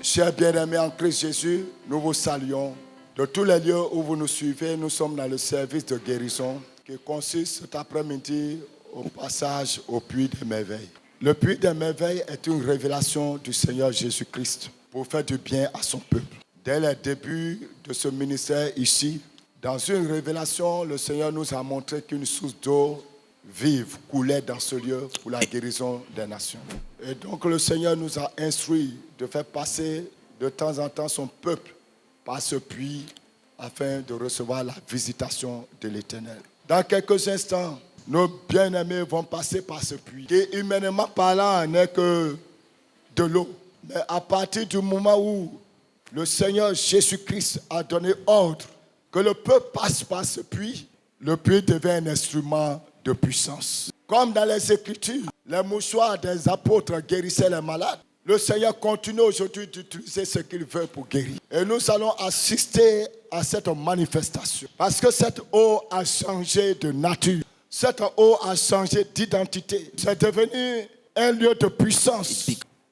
Chers bien-aimés en Christ Jésus, nous vous saluons. De tous les lieux où vous nous suivez, nous sommes dans le service de guérison qui consiste cet après-midi au passage au puits des merveilles. Le puits des merveilles est une révélation du Seigneur Jésus-Christ pour faire du bien à son peuple. Dès le début de ce ministère ici, dans une révélation, le Seigneur nous a montré qu'une source d'eau vive coulait dans ce lieu pour la guérison des nations. Et donc le Seigneur nous a instruits de faire passer de temps en temps son peuple par ce puits afin de recevoir la visitation de l'Éternel. Dans quelques instants, nos bien-aimés vont passer par ce puits qui, humainement parlant, n'est que de l'eau. Mais à partir du moment où le Seigneur Jésus-Christ a donné ordre que le peuple passe par ce puits, le puits devient un instrument de puissance. Comme dans les Écritures, les mouchoirs des apôtres guérissaient les malades. Le Seigneur continue aujourd'hui d'utiliser ce qu'il veut pour guérir. Et nous allons assister à cette manifestation. Parce que cette eau a changé de nature. Cette eau a changé d'identité. C'est devenu un lieu de puissance,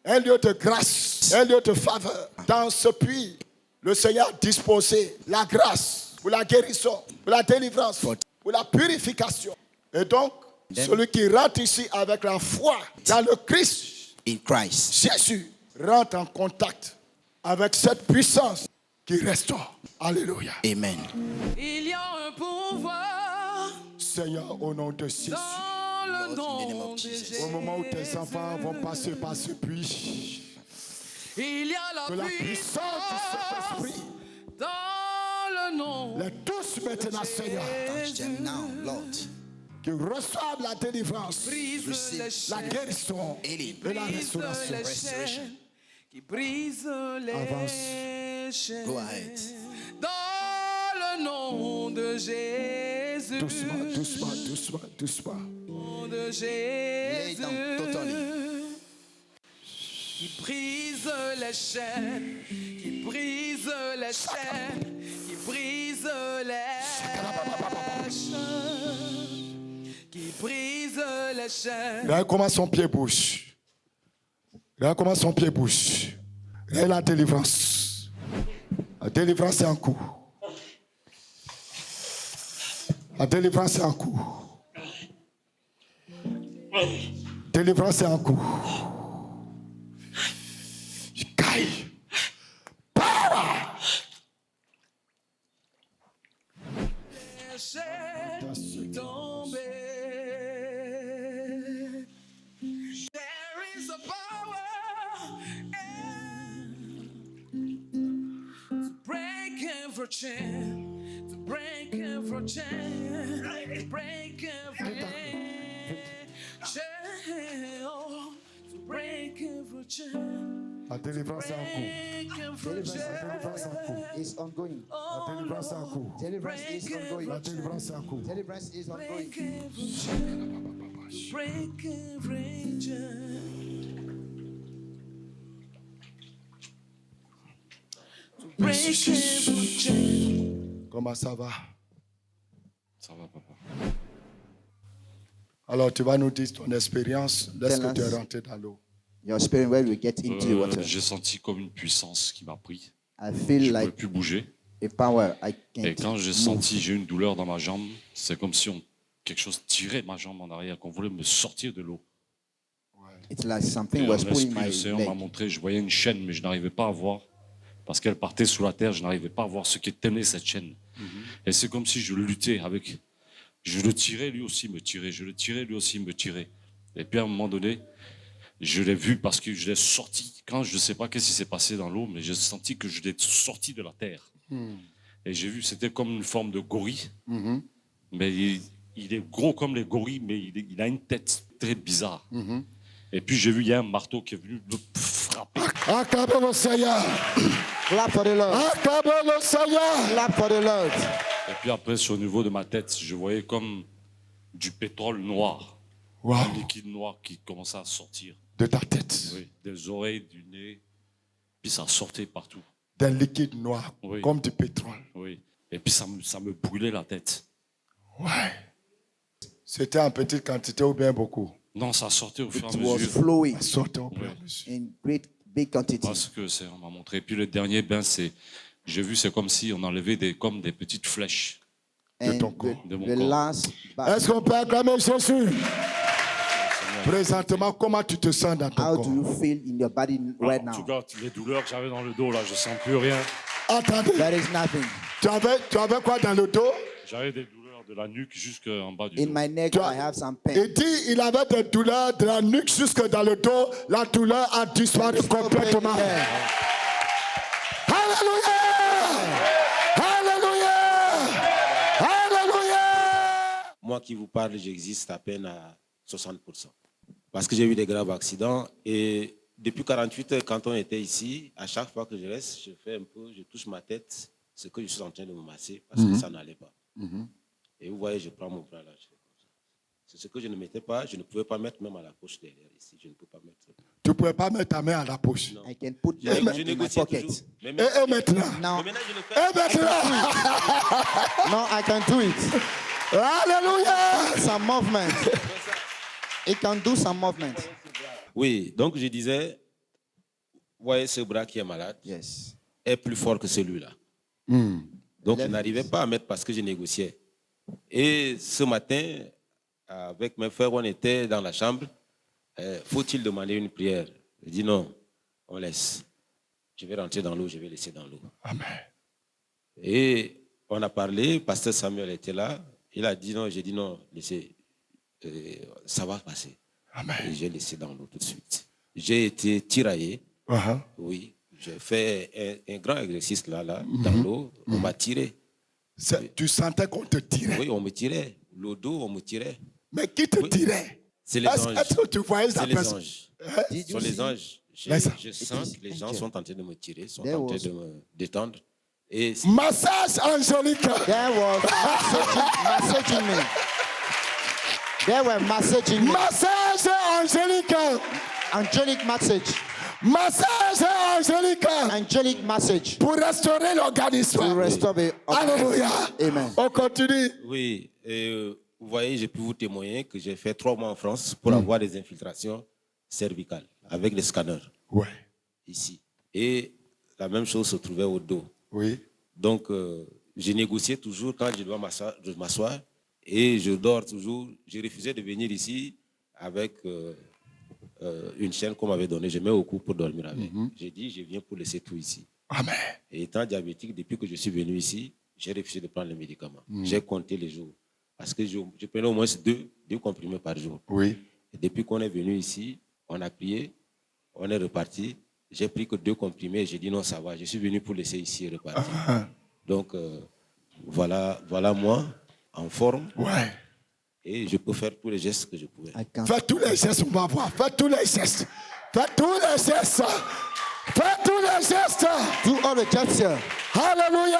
un lieu de grâce, un lieu de faveur. Dans ce puits, le Seigneur a disposé la grâce pour la guérison, pour la délivrance, pour la purification. Et donc, celui qui rentre ici avec la foi dans le Christ, Jésus rentre en contact avec cette puissance qui restaure. Alléluia. Amen. Il y a un pouvoir, Seigneur, au nom de Jésus, dans le nom de Jésus. au moment où tes enfants vont passer par ce puits, Il y a que la la puissance puissance de cet esprit dans le nom les touche maintenant, Seigneur, Touch them now, Lord. qui reçoivent la délivrance, brise les la chaînes, guérison Healing. et la brise restauration. les chaînes, qui brise les chaînes. Go ahead. Dans le nom de Jésus. Doucement, doucement, doucement, doucement. Nom de Lay Jésus. down totally. Qui brise les chaînes, qui brise les chaînes, qui brise les chaînes, qui brise les chaînes. Regarde comment son pied bouge. Regarde comment son pied bouge. Regarde la délivrance. La délivrance est en cours. La délivrance est en cours. Délivrance est en cours. Caille. Power. Les chaînes tombées. There is a power to break every chain, to break every chain, to break every chain, oh, to break every chain. La délivrance est en cours. Break every La délivrance est en cours. chain. is ongoing. La délivrance est en cours. Deliverance is ongoing. La délivrance est en cours. Deliverance is ongoing. Break every chain. Break every chain. To break every chain. Comment ça va? Ça va, papa. Alors, tu vas nous dire ton expérience lorsque Tell tu es us. rentré dans l'eau. Your spirit, where we get into the water, J'ai senti comme une puissance qui m'a pris. I Je feel ne pouvais like plus bouger. a power. I Et can't quand j'ai move. senti, j'ai eu une douleur dans ma jambe, c'est comme si quelque chose tirait ma jambe en arrière, qu'on voulait me sortir de l'eau. It's like Et something en was pulling esprit, my le Seigneur m'a leg. montré, je voyais une chaîne, mais je n'arrivais pas à voir. Parce qu'elle partait sous la terre, je n'arrivais pas à voir ce qui tenait cette chaîne. Et c'est comme si je luttais avec... Je le tirais, lui aussi me tirait. Je le tirais, lui aussi me tirait. Et puis à un moment donné, je l'ai vu parce que je l'ai sorti. Quand je ne sais pas qu'est-ce qui s'est passé dans l'eau, mais j'ai senti que je l'ai sorti de la terre. Et j'ai vu, c'était comme une forme de gorille. Mais il est gros comme les gorilles, mais il a une tête très bizarre. Et puis j'ai vu, il y a un marteau qui est venu me frapper. Acclamez le Seigneur. Clap for the Lord. Acclamez le Seigneur. Clap for the Lord. Et puis après, sur le niveau de ma tête, je voyais comme du pétrole noir. Wow. Un liquide noir qui commençait à sortir. De ta tête. Oui, des oreilles, du nez. Puis ça sortait partout. D'un liquide noir, Oui. comme du pétrole. Oui. Et puis ça me brûlait la tête. Ouais. C'était en petite quantité ou bien beaucoup? Non, ça sortait au fur et à It was mesure. flowing Sortez au fur et à Ouais. mesure. in great big quantity. Parce que on m'a montré. Puis le dernier bain, j'ai vu, c'est comme si on enlevait comme des petites flèches. And ton corps. De mon the corps. last bath, Est-ce qu'on peut acclamer Jésus? Présentement, comment tu te sens dans ton how corps? do you feel in your body right En tout now? cas, les douleurs que j'avais dans le dos, là, je sens plus rien. Attendez, There is nothing. tu avais quoi dans le dos? J'avais des douleurs de la nuque jusqu'en bas du In dos. my neck, Tu I as- have some pain. Il dit il avait des douleurs de la nuque jusque dans le dos. La douleur a disparu complètement. Yeah. Alléluia! Alléluia! Alléluia! Moi qui vous parle, j'existe à peine à 60%. Parce que j'ai eu des graves accidents et depuis 48 heures, quand on était ici, à chaque fois que je reste, je fais un peu, je touche ma tête, ce que je suis en train de me masser parce que ça n'allait pas. Et vous voyez, je prends mon bras là, je fais comme ça. C'est ce que je ne mettais pas, je ne pouvais pas mettre même à la poche derrière ici, je ne peux pas mettre. Tu ne pouvais pas mettre ta main à la poche. Non. I can put my Je hand in my négociais pocket. toujours. Mais Et maintenant? Now, maintenant, je le fais. Et maintenant? now I can do it. Alléluia! Some movement. It can do some movement. Oui, donc je disais, vous voyez ce bras qui est malade Yes. est plus fort que celui-là. Donc, je n'arrivais pas à mettre parce que je négociais. Et ce matin, avec mes frères, on était dans la chambre. Faut-il demander une prière? Je dis non, on laisse. Je vais rentrer dans l'eau, je vais laisser dans l'eau. Amen. Et on a parlé, pasteur Samuel était là. Il a dit non, j'ai dit non, laissez, ça va passer. Amen. Et j'ai laissé dans l'eau tout de suite. J'ai été tiraillé. Uh-huh. Oui, j'ai fait un grand exercice là, dans l'eau. On m'a tiré. Tu sentais qu'on te tirait. Oui, on me tirait. Le dos, on me tirait. Mais qui te Oui. tirait? C'est les anges. Est-ce que tu voyais C'est la les personne? anges. Did Ce you sont les see? anges. Mais ça- Je sens que les gens sont en train de me tirer, sont There en train was- de me détendre. Et Massage angélique. There was massaging me. They were massaging me. Massage angélique. Angelic message. Massage angélique. Angelic message. Pour restaurer l'organisme. To restore the Alléluia. Amen. On continue. oui, vous voyez, j'ai pu vous témoigner que j'ai fait 3 mois en France pour avoir des infiltrations cervicales avec les scanners Ouais. ici. Et la même chose se trouvait au dos. Oui. Donc, j'ai négocié toujours quand je dois m'asseoir et je dors toujours. J'ai refusé de venir ici avec une chaîne qu'on m'avait donnée. Je mets au cou pour dormir avec. J'ai dit, je viens pour laisser tout ici. Amen. Et étant diabétique, depuis que je suis venu ici, j'ai refusé de prendre les médicaments. J'ai compté les jours. Parce que je prenais au moins deux comprimés par jour. Oui. Et depuis qu'on est venu ici, on a prié, on est reparti. J'ai pris que 2 comprimés et j'ai dit non, ça va. Je suis venu pour laisser ici et repartir. Donc, voilà moi, en forme. Ouais. Et je peux faire tous les gestes que je pouvais. I can. Fais tous les gestes, on va voir. Fais tous les gestes. Fais tous les gestes. Fais tous les gestes. Do all the gestures. Alléluia.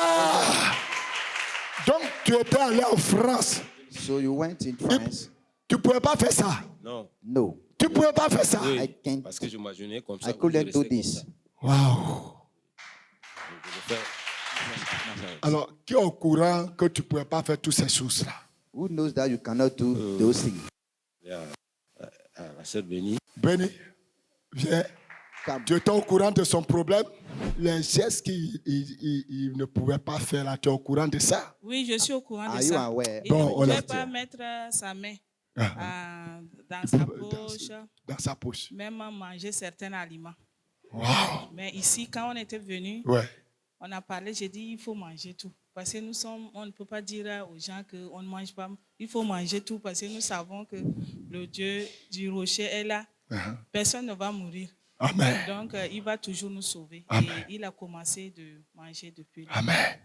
Donc, tu étais allé en France. So you went in France? Tu ne pouvais pas faire ça. Non, No. Tu ne pouvais pas faire ça. oui, I can't- parce que je m'imaginais comme ça. I couldn't que je do restais comme this. ça. Waouh. Donc, je le fais. Alors, qui est au courant que tu ne pouvais pas faire toutes ces choses-là? Who knows that you cannot do those things? Et à la sœur Bénie, Béni, viens. Come. Tu étais au courant de son problème? Les gestes qu'il ne pouvait pas faire, là, tu es au courant de ça? Oui, je suis au courant Are de you ça. aware? Il Bon, ne on pouvait l'a pas dit. mettre sa main dans Il sa peut- poche, Dans sa poche. même manger certains aliments. Waouh. Mais ici, quand on était venu, Ouais. on a parlé, j'ai dit il faut manger tout. Parce que on ne peut pas dire aux gens qu'on ne mange pas. Il faut manger tout parce que nous savons que le Dieu du rocher est là. Personne ne va mourir. Amen. Donc, il va toujours nous sauver. Amen. Et il a commencé de manger depuis. là. Amen.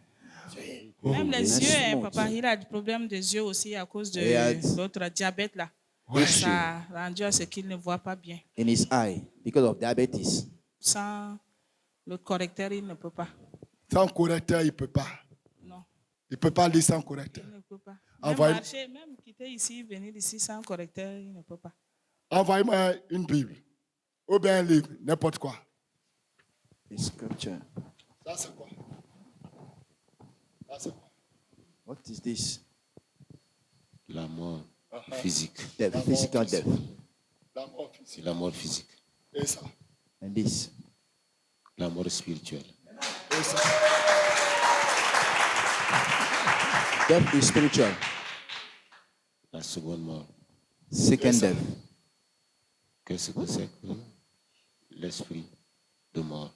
Même les Yes. yeux, hein, Smooth. papa, il a des problèmes des yeux aussi à cause de Yes. l'autre diabète là. Ouais. Ça a rendu à ce qu'il ne voit pas bien. In his eye because of diabetes. Sans le correcteur, il ne peut pas. Sans correcteur, il ne peut pas. Non, Il ne peut pas lire sans correcteur. il ne peut pas. Même Envoyez- marcher, même quitter ici, venir ici sans correcteur, il ne peut pas. Envoyez-moi une Bible. Ou bien un livre, n'importe quoi. The scripture. Ça, c'est quoi? Ça, c'est quoi? What is this? la mort physique. Death, physical death. La mort physique. C'est la mort physique. Et ça? And this. la mort spirituelle. Et ça, Death is spiritual. La seconde mort. Second death. Qu'est-ce que c'est que l'esprit de mort?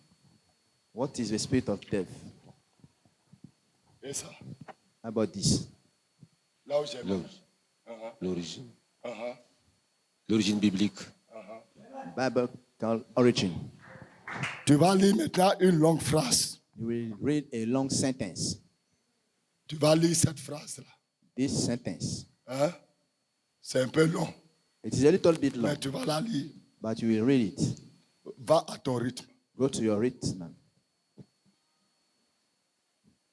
What is the spirit of death? et ça. How about this? Là où j'ai mal. L'origine. Uh-huh. L'origine biblique. Biblical origin. Tu vas lire maintenant une longue phrase. You will read a long sentence. Tu vas lire cette phrase-là. This sentence. Hein? C'est un peu long, It is a little bit long, mais tu vas la lire. but you will read it. Va à ton rythme. Go to your rhythm.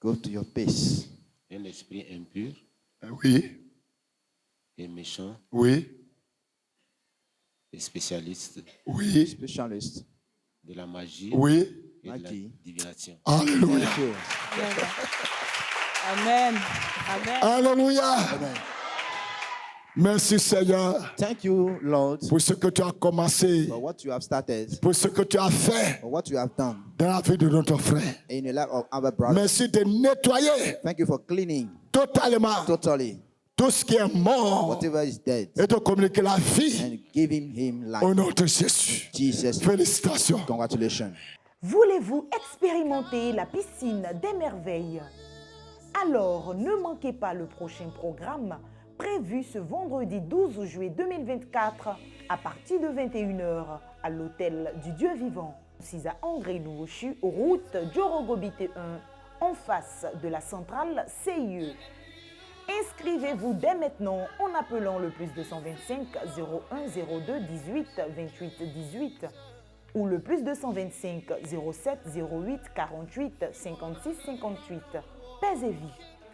Go to your pace. Un esprit impur Oui, et méchant oui, et spécialiste oui, Specialist. de la magie oui. et de la Magie. divination. Alléluia. Thank you. Amen. Amen. Alléluia. Merci Seigneur Thank you, Lord, pour ce que tu as commencé, for what you have started, pour ce que tu as fait for what you have done dans la vie de notre frère. in the life of our brother. Merci de nettoyer Thank you for cleaning totalement totally tout ce qui est mort whatever is dead et de communiquer la vie and giving him life. au nom de Jésus. Jesus, Félicitations. congratulations. Voulez-vous expérimenter la piscine des merveilles? Alors, ne manquez pas le prochain programme prévu ce vendredi 12 juillet 2024 à partir de 21h à l'hôtel du Dieu vivant, 6 à André Nouveau-Chu, route Djorogobité 1, en face de la centrale CIE. Inscrivez-vous dès maintenant en appelant le plus 225 01 02 18 28 18 ou le plus 225 07 08 48 56 58. Paix et vie.